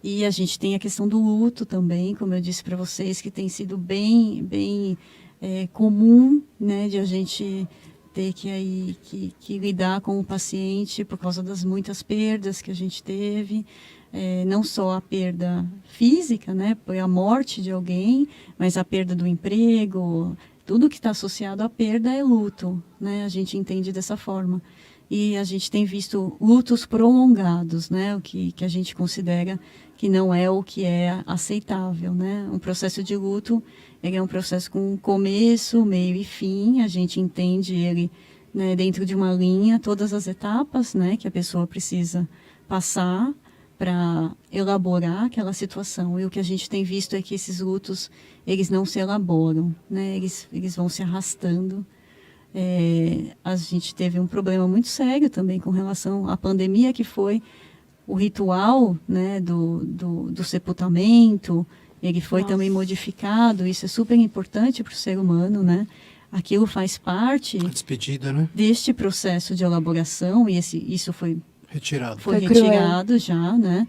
E a gente tem a questão do luto também, como eu disse para vocês, que tem sido bem comum, né, de a gente ter que lidar com o paciente por causa das muitas perdas que a gente teve, não só a perda física, né, por a morte de alguém, mas a perda do emprego, tudo que está associado à perda é luto, né, a gente entende dessa forma. E a gente tem visto lutos prolongados, né, o que a gente considera que não é o que é aceitável, né? Um processo de luto, ele é um processo com começo, meio e fim, a gente entende ele, né, dentro de uma linha, todas as etapas, né, que a pessoa precisa passar para elaborar aquela situação. E o que a gente tem visto é que esses lutos, eles não se elaboram, né? Eles vão se arrastando. A gente teve um problema muito sério também com relação à pandemia, que foi o ritual, né, do sepultamento. Ele foi também modificado. Isso é super importante para o ser humano, né? Aquilo faz parte A despedida, né? deste processo de elaboração, e isso foi Retirado. foi retirado já, né?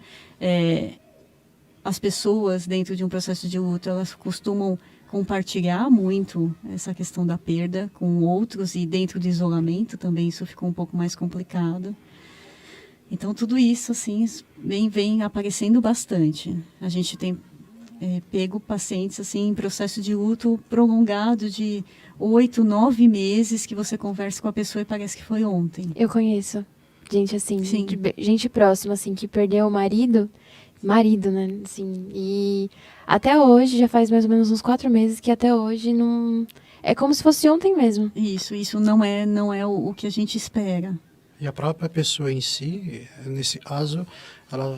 As pessoas dentro de um processo de luto, elas costumam compartilhar muito essa questão da perda com outros, e dentro do isolamento também isso ficou um pouco mais complicado. Então tudo isso assim vem aparecendo bastante. A gente tem pego pacientes assim em processo de luto prolongado de 8, 9 meses, que você conversa com a pessoa e parece que foi ontem. Eu conheço gente assim, Sim. gente próxima assim, que perdeu o marido, né, assim, e até hoje, já faz mais ou menos uns 4 meses, que até hoje não... É como se fosse ontem mesmo. Isso não é o que a gente espera. E a própria pessoa em si, nesse caso, ela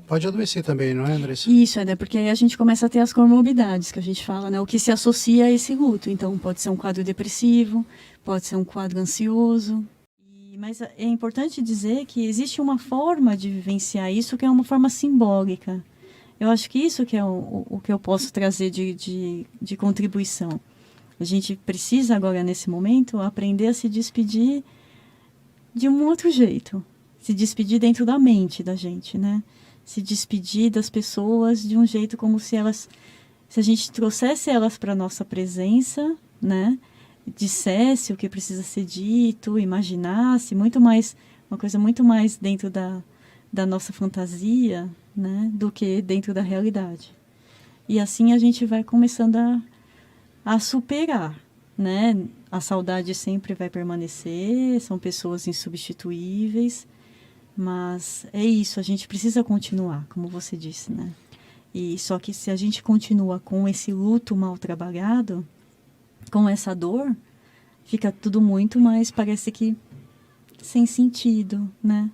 pode adoecer também, não é, Andressa? Isso, né? Porque aí a gente começa a ter as comorbidades que a gente fala, né? O que se associa a esse luto. Então, pode ser um quadro depressivo, pode ser um quadro ansioso. Mas é importante dizer que existe uma forma de vivenciar isso, que é uma forma simbólica. Eu acho que isso que é o que eu posso trazer de contribuição. A gente precisa agora, nesse momento, aprender a se despedir de um outro jeito. Se despedir dentro da mente da gente, né? Se despedir das pessoas de um jeito como se a gente trouxesse elas para a nossa presença, né? Dissesse o que precisa ser dito, imaginasse, uma coisa muito mais dentro da nossa fantasia, né? Do que dentro da realidade. E assim a gente vai começando a superar, né? A saudade sempre vai permanecer, são pessoas insubstituíveis, mas é isso, a gente precisa continuar, como você disse, né? E só que se a gente continua com esse luto mal trabalhado, com essa dor, fica tudo muito mais, parece que sem sentido, né?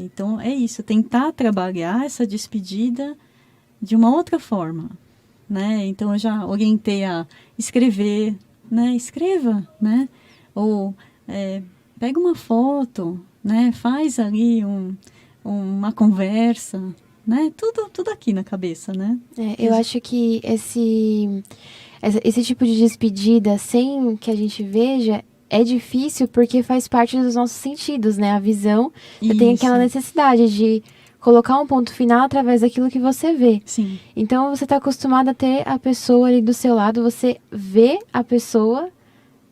Então é isso, tentar trabalhar essa despedida de uma outra forma, né? Então eu já orientei a escrever, né? Escreva, né? Ou pega uma foto, né? Faz ali uma conversa, né? Tudo aqui na cabeça, né? Eu acho que esse tipo de despedida, sem que a gente veja, é difícil porque faz parte dos nossos sentidos, né? A visão, você tem aquela necessidade de colocar um ponto final através daquilo que você vê. Sim. Então, você está acostumado a ter a pessoa ali do seu lado, você vê a pessoa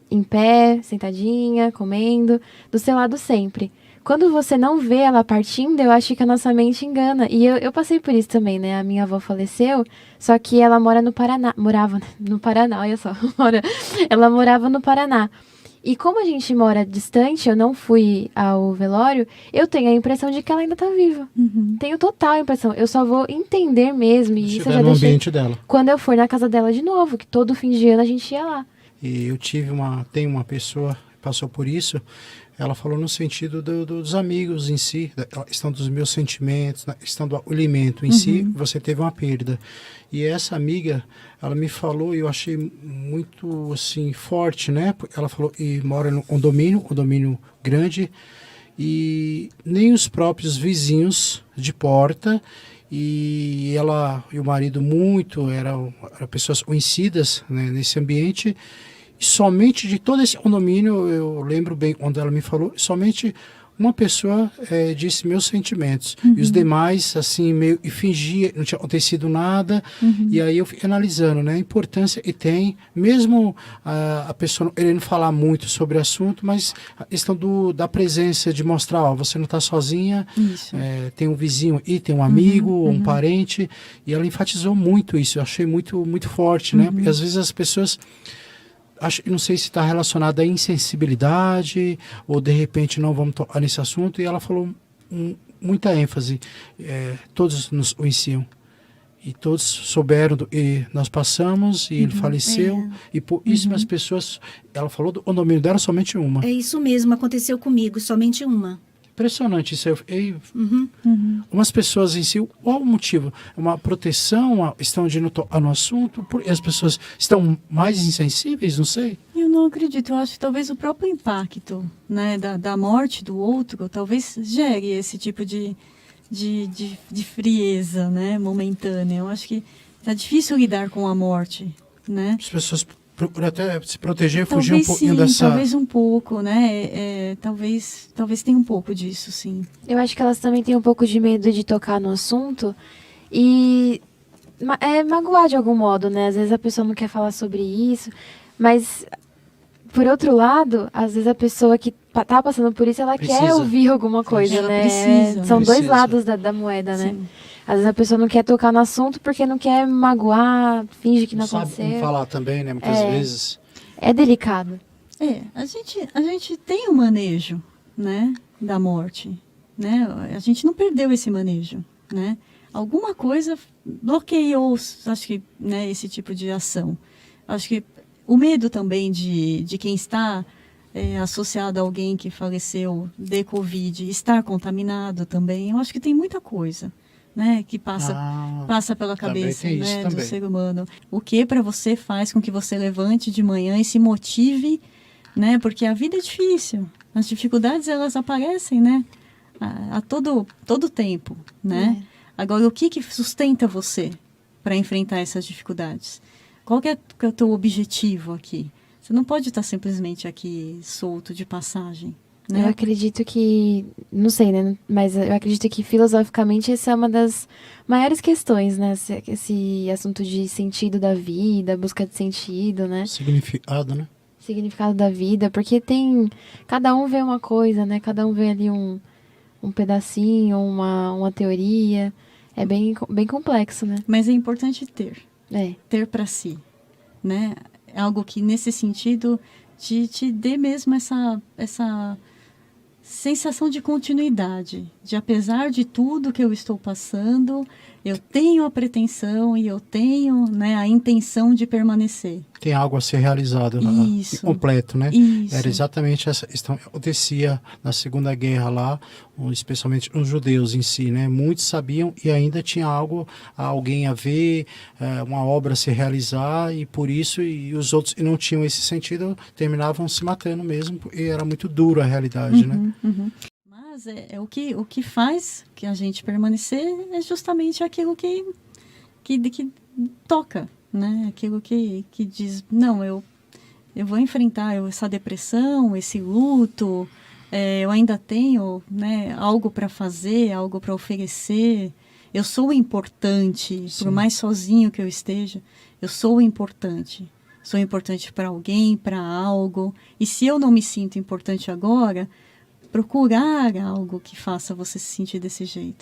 em pé, sentadinha, comendo, do seu lado sempre. Quando você não vê ela partindo, eu acho que a nossa mente engana. E eu passei por isso também, né? A minha avó faleceu, só que ela morava no Paraná, olha só. Ela morava no Paraná. E como a gente mora distante, eu não fui ao velório, eu tenho a impressão de que ela ainda tá viva. Uhum. Tenho total impressão. Eu só vou entender mesmo, e isso eu já no deixei ambiente dela. quando eu for na casa dela de novo, que todo fim de ano a gente ia lá. E eu tenho uma pessoa que passou por isso. Ela falou no sentido dos amigos em si, da questão dos meus sentimentos, na questão do acolhimento em si, você teve uma perda. E essa amiga, ela me falou, e eu achei muito, assim, forte, né? Ela falou que mora num condomínio grande, e nem os próprios vizinhos de porta, e ela e o marido eram pessoas conhecidas, né, nesse ambiente. E somente de todo esse condomínio, eu lembro bem quando ela me falou, somente Uma pessoa disse meus sentimentos, e os demais, assim, meio e fingia, não tinha acontecido nada, e aí eu fui analisando, né, a importância que tem, mesmo a pessoa não querendo falar muito sobre o assunto, mas a questão da presença, de mostrar, ó, você não está sozinha, Isso. tem um vizinho e tem um amigo, ou um parente, e ela enfatizou muito isso, eu achei muito, muito forte, né, porque às vezes as pessoas... não sei se está relacionado à insensibilidade ou de repente não vamos tocar nesse assunto, e ela falou muita ênfase, todos nos conheciam e todos souberam e nós passamos e ele faleceu e por isso as pessoas, ela falou do condomínio dela somente uma. É isso mesmo, aconteceu comigo, somente uma. Impressionante isso. Umas pessoas em si, qual o motivo? Uma proteção, estão de no assunto, porque as pessoas estão mais insensíveis, não sei. Eu não acredito, eu acho que talvez o próprio impacto, né, da morte do outro, talvez gere esse tipo de frieza, né, momentânea. Eu acho que tá difícil lidar com a morte, né? As pessoas procuram até se proteger, Talvez fugir um pouquinho sim, dessa... talvez um pouco, né? Talvez tenha um pouco disso, sim. Eu acho que elas também têm um pouco de medo de tocar no assunto e magoar de algum modo, né? Às vezes a pessoa não quer falar sobre isso, mas, por outro lado, às vezes a pessoa que tá passando por isso, ela quer ouvir alguma coisa, Ela né? precisa. São dois Precisa. lados da moeda, né? Sim. Às vezes a pessoa não quer tocar no assunto porque não quer magoar, finge que não sabe aconteceu. como falar também, né? Muitas vezes. É delicado. A gente tem um manejo, né, da morte, né? A gente não perdeu esse manejo, né? Alguma coisa bloqueou, acho que, né, esse tipo de ação. Acho que o medo também de quem está associado a alguém que faleceu de Covid, estar contaminado também, eu acho que tem muita coisa, né, que passa pela cabeça, tem isso né, do também. ser humano. O que para você faz com que você levante de manhã e se motive, né, porque a vida é difícil, as dificuldades elas aparecem, né, a todo tempo, né. Agora, o que sustenta você para enfrentar essas dificuldades? Qual que é o teu objetivo aqui? Você não pode estar simplesmente aqui solto de passagem, né? Eu acredito que, não sei, né? Mas eu acredito que filosoficamente essa é uma das maiores questões, né? Esse assunto de sentido da vida, busca de sentido, né? Significado, né? Significado da vida, porque cada um vê uma coisa, né? Cada um vê ali um pedacinho, uma teoria. É bem complexo, né? Mas é importante É. ter para si, né? É algo que, nesse sentido, te dê mesmo essa sensação de continuidade, de apesar de tudo que eu estou passando, eu tenho a pretensão e eu tenho, né, a intenção de permanecer. Tem algo a ser realizado Isso. completo, né? Isso. Era exatamente essa questão que acontecia na Segunda Guerra lá, especialmente os judeus em si, né? Muitos sabiam e ainda tinha alguém a ver, uma obra a se realizar, e por isso, e os outros que não tinham esse sentido, terminavam se matando mesmo, porque era muito duro a realidade, né? Mas o que faz que a gente permanecer é justamente aquilo que toca, né? Aquilo que diz, não, eu vou enfrentar essa depressão, esse luto, eu ainda tenho, né, algo para fazer, algo para oferecer, eu sou importante, Sim. por mais sozinho que eu esteja, eu sou importante para alguém, para algo, e se eu não me sinto importante agora, procurar algo que faça você se sentir desse jeito.